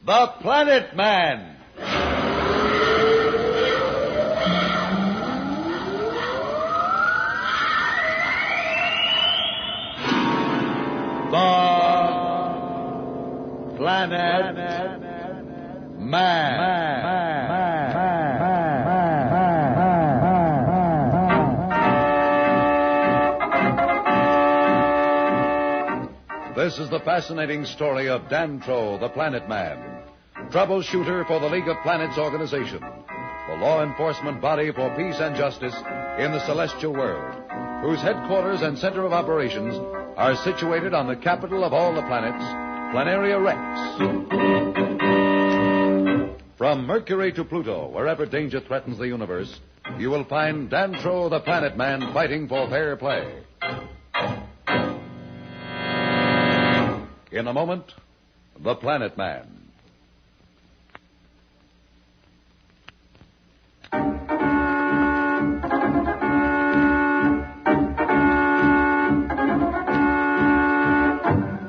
The Planet Man. The Planet Man. This is the fascinating story of Dantro, the Planet Man, troubleshooter for the League of Planets organization, the law enforcement body for peace and justice in the celestial world, whose headquarters and center of operations are situated on the capital of all the planets, Planaria Rex. From Mercury to Pluto, wherever danger threatens the universe, you will find Dantro, the Planet Man, fighting for fair play. In a moment, The Planet Man.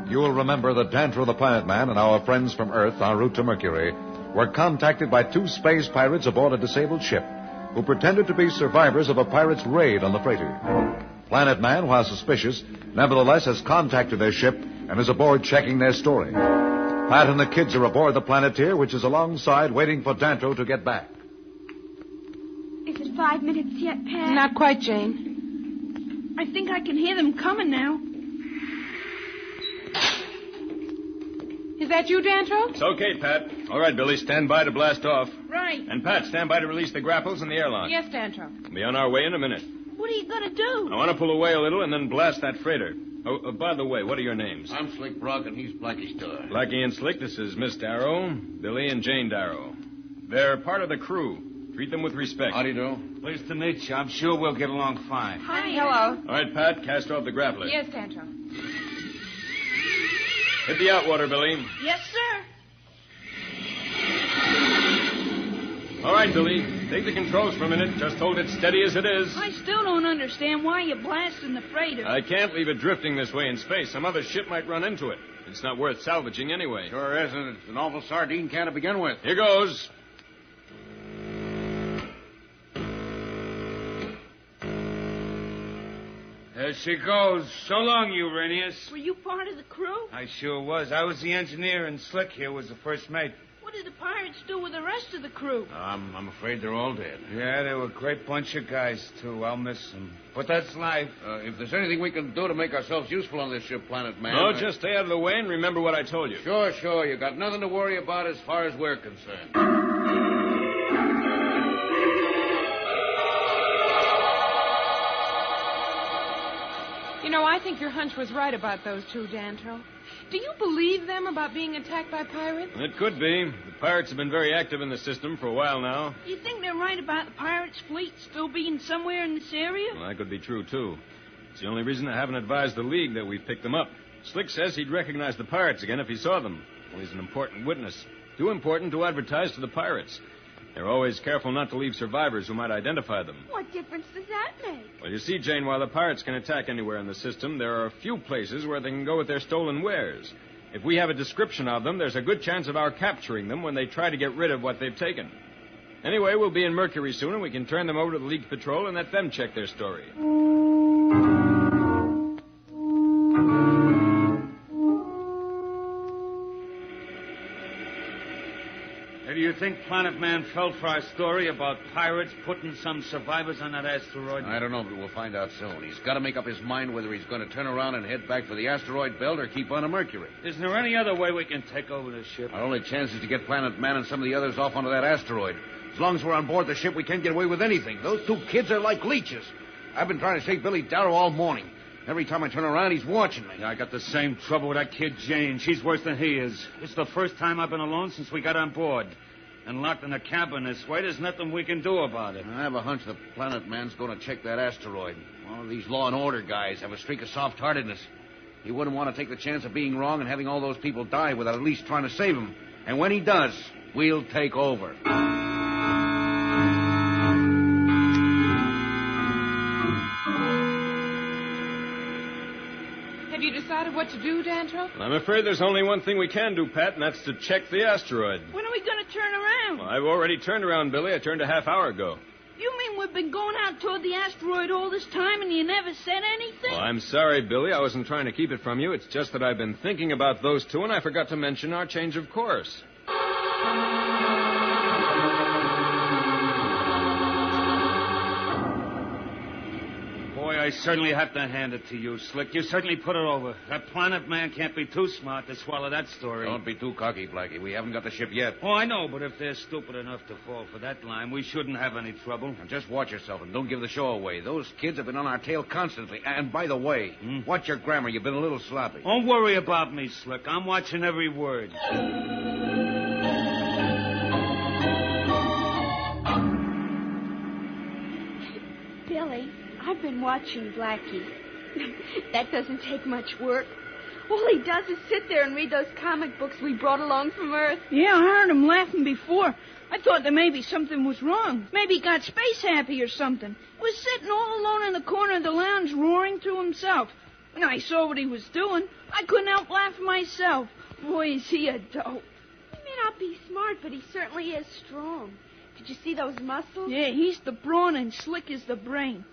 You will remember that Dantro, the Planet Man, and our friends from Earth en route to Mercury were contacted by two space pirates aboard a disabled ship who pretended to be survivors of a pirate's raid on the freighter. Planet Man, while suspicious, nevertheless has contacted their ship and is aboard checking their story. Pat and the kids are aboard the Planeteer, which is alongside waiting for Dantro to get back. Is it 5 minutes yet, Pat? Not quite, Jane. I think I can hear them coming now. Is that you, Dantro? It's okay, Pat. All right, Billy, stand by to blast off. Right. And Pat, stand by to release the grapples and the airlock. Yes, Dantro. We'll be on our way in a minute. What are you going to do? I want to pull away a little and then blast that freighter. Oh, by the way, what are your names? I'm Slick Brock, and he's Blackie Star. Blackie and Slick, this is Miss Darrow, Billy and Jane Darrow. They're part of the crew. Treat them with respect. How do you do? Pleased to meet you. I'm sure we'll get along fine. Hi. Hello. All right, Pat, cast off the grappler. Yes, Dantro. Hit the outwater, Billy. Yes, sir. All right, Billy. Take the controls for a minute. Just hold it steady as it is. I still don't understand why you're blasting the freighter. I can't leave it drifting this way in space. Some other ship might run into it. It's not worth salvaging anyway. Sure isn't. It's an awful sardine can to begin with. Here goes. There she goes. So long, Uranius. Were you part of the crew? I sure was. I was the engineer, and Slick here was the first mate. What did the pirates do with the rest of the crew? I'm afraid they're all dead. Yeah, they were a great bunch of guys, too. I'll miss them. But that's life. If there's anything we can do to make ourselves useful on this ship, Planet Man... No, just stay out of the way and remember what I told you. Sure. You got nothing to worry about as far as we're concerned. You know, I think your hunch was right about those two, Dantro. Do you believe them about being attacked by pirates? It could be. The pirates have been very active in the system for a while now. You think they're right about the pirates' fleet still being somewhere in this area? Well, that could be true, too. It's the only reason I haven't advised the League that we've picked them up. Slick says he'd recognize the pirates again if he saw them. Well, he's an important witness. Too important to advertise to the pirates. They're always careful not to leave survivors who might identify them. What difference does that make? Well, you see, Jane, while the pirates can attack anywhere in the system, there are a few places where they can go with their stolen wares. If we have a description of them, there's a good chance of our capturing them when they try to get rid of what they've taken. Anyway, we'll be in Mercury soon, and we can turn them over to the League Patrol and let them check their story. How do you think Planet Man felt for our story about pirates putting some survivors on that asteroid? I don't know, but we'll find out soon. He's got to make up his mind whether he's going to turn around and head back for the asteroid belt or keep on to Mercury. Isn't there any other way we can take over the ship? Our only chance is to get Planet Man and some of the others off onto that asteroid. As long as we're on board the ship, we can't get away with anything. Those two kids are like leeches. I've been trying to save Billy Darrow all morning. Every time I turn around, he's watching me. Yeah, I got the same trouble with that kid, Jane. She's worse than he is. It's the first time I've been alone since we got on board. And locked in a cabin this way, there's nothing we can do about it. I have a hunch the Planet Man's going to check that asteroid. One of these law and order guys have a streak of soft-heartedness. He wouldn't want to take the chance of being wrong and having all those people die without at least trying to save them. And when he does, we'll take over. Have you decided what to do, Dantro? I'm afraid there's only one thing we can do, Pat, and that's to check the asteroid. When are we going to turn around? Well, I've already turned around, Billy. I turned a half hour ago. You mean we've been going out toward the asteroid all this time and you never said anything? Well, I'm sorry, Billy. I wasn't trying to keep it from you. It's just that I've been thinking about those two, and I forgot to mention our change of course. Boy, I certainly have to hand it to you, Slick. You certainly put it over. That Planet Man can't be too smart to swallow that story. Don't be too cocky, Blackie. We haven't got the ship yet. Oh, I know, but if they're stupid enough to fall for that line, we shouldn't have any trouble. Now, just watch yourself and don't give the show away. Those kids have been on our tail constantly. And by the way, watch your grammar. You've been a little sloppy. Don't worry about me, Slick. I'm watching every word. Billy, I've been watching Blackie. That doesn't take much work. All he does is sit there and read those comic books we brought along from Earth. Yeah, I heard him laughing before. I thought that maybe something was wrong. Maybe he got space happy or something. He was sitting all alone in the corner of the lounge roaring to himself. When I saw what he was doing, I couldn't help laughing myself. Boy, is he a dope. He may not be smart, but he certainly is strong. Did you see those muscles? Yeah, he's the brawn and Slick is the brain.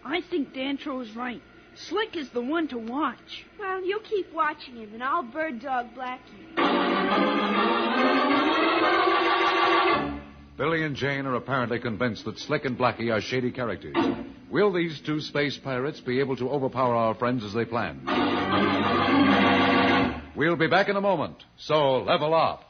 I think Dantro is right. Slick is the one to watch. Well, you keep watching him, and I'll bird dog Blackie. Billy and Jane are apparently convinced that Slick and Blackie are shady characters. Will these two space pirates be able to overpower our friends as they planned? We'll be back in a moment, so level up.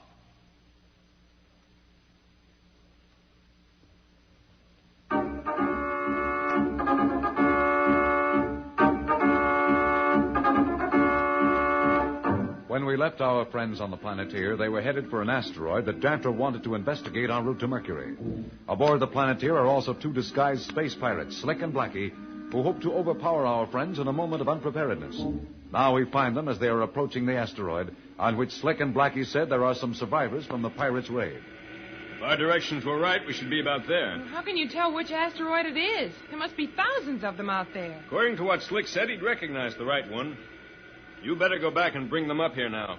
When we left our friends on the Planeteer, they were headed for an asteroid that Dantro wanted to investigate en route to Mercury. Aboard the Planeteer are also two disguised space pirates, Slick and Blackie, who hope to overpower our friends in a moment of unpreparedness. Now we find them as they are approaching the asteroid, on which Slick and Blackie said there are some survivors from the pirates' raid. If our directions were right, we should be about there. How can you tell which asteroid it is? There must be thousands of them out there. According to what Slick said, he'd recognize the right one. You better go back and bring them up here now.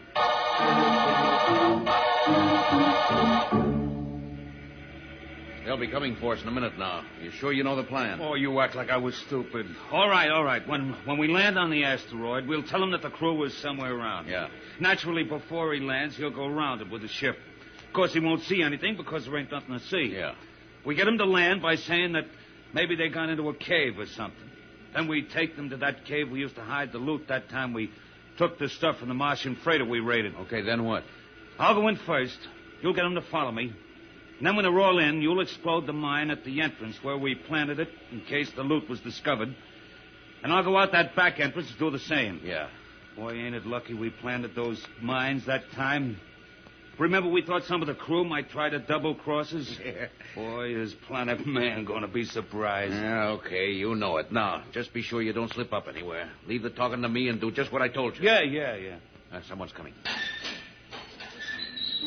They'll be coming for us in a minute now. You sure you know the plan? Oh, you act like I was stupid. All right. When we land on the asteroid, we'll tell him that the crew is somewhere around. Yeah. Naturally, before he lands, he'll go around it with the ship. Of course, he won't see anything because there ain't nothing to see. Yeah. We get him to land by saying that maybe they got into a cave or something. Then we take them to that cave we used to hide the loot that time we took the stuff from the Martian freighter we raided. Okay, then what? I'll go in first. You'll get them to follow me. And then when they're all in, you'll explode the mine at the entrance where we planted it in case the loot was discovered. And I'll go out that back entrance and do the same. Yeah. Boy, ain't it lucky we planted those mines that time. Remember we thought some of the crew might try to double-cross us? Yeah. Boy, is Planet Man going to be surprised. Yeah, okay, you know it. Now, just be sure you don't slip up anywhere. Leave the talking to me and do just what I told you. Yeah. Someone's coming.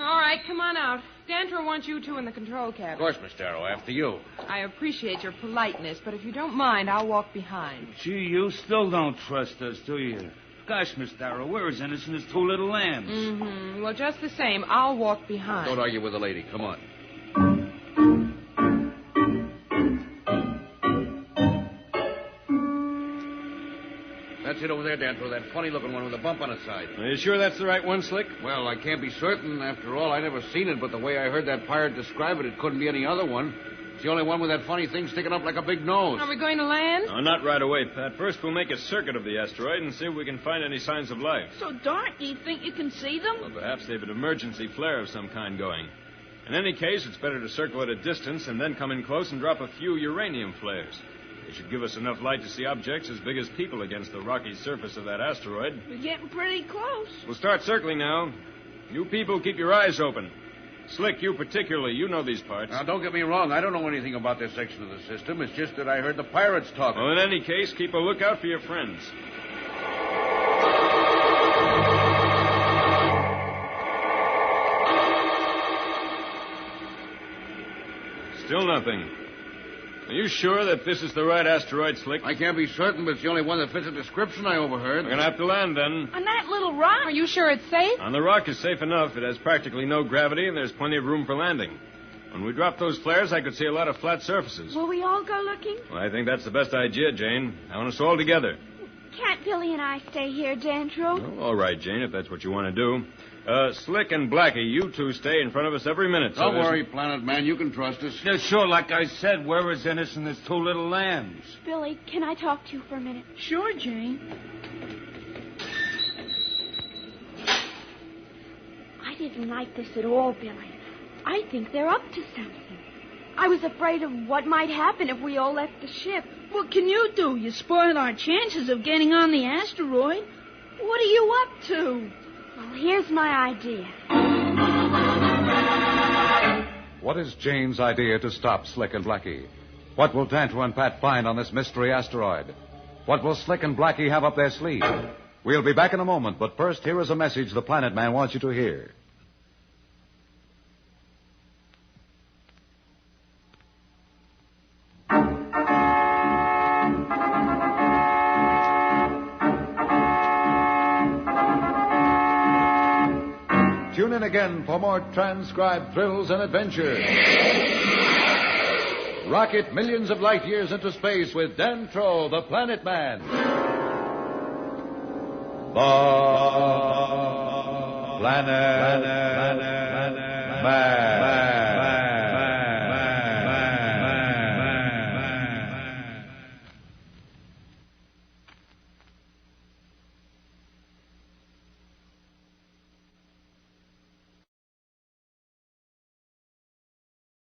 All right, come on out. Dantro wants you two in the control cabin. Of course, Miss Darrow, after you. I appreciate your politeness, but if you don't mind, I'll walk behind. Gee, you still don't trust us, do you? Gosh, Miss Darrow, we're as innocent as two little lambs. Mm-hmm. Well, just the same, I'll walk behind. Don't argue with the lady. Come on. That's it over there, Dantro. That funny-looking one with a bump on its side. Are you sure that's the right one, Slick? Well, I can't be certain. After all, I never seen it, but the way I heard that pirate describe it, it couldn't be any other one. It's the only one with that funny thing sticking up like a big nose. Are we going to land? No, not right away, Pat. First, we'll make a circuit of the asteroid and see if we can find any signs of life. So dark, do you think you can see them? Well, perhaps they've an emergency flare of some kind going. In any case, it's better to circle at a distance and then come in close and drop a few uranium flares. They should give us enough light to see objects as big as people against the rocky surface of that asteroid. We're getting pretty close. We'll start circling now. You people keep your eyes open. Slick, you particularly. You know these parts. Now, don't get me wrong. I don't know anything about this section of the system. It's just that I heard the pirates talking. Well, in any case, keep a lookout for your friends. Still nothing. Are you sure that this is the right asteroid, Slick? I can't be certain, but it's the only one that fits the description I overheard. We're going to have to land then. On that little rock? Are you sure it's safe? On the rock is safe enough. It has practically no gravity, and there's plenty of room for landing. When we drop those flares, I could see a lot of flat surfaces. Will we all go looking? Well, I think that's the best idea, Jane. I want us all together. Can't Billy and I stay here, Dantro? Well, all right, Jane, if that's what you want to do. Slick and Blackie, you two stay in front of us every minute. Don't worry, Planet Man. You can trust us. Yeah, sure, like I said, we're as innocent as two little lambs. Billy, can I talk to you for a minute? Sure, Jane. I didn't like this at all, Billy. I think they're up to something. I was afraid of what might happen if we all left the ship. What can you do? You spoiled our chances of getting on the asteroid. What are you up to? Well, here's my idea. What is Jane's idea to stop Slick and Blackie? What will Tantrum and Pat find on this mystery asteroid? What will Slick and Blackie have up their sleeve? We'll be back in a moment, but first, here is a message the Planet Man wants you to hear. Tune in again for more transcribed thrills and adventures. Rocket millions of light years into space with Dantro, the Planet Man. The Planet Man.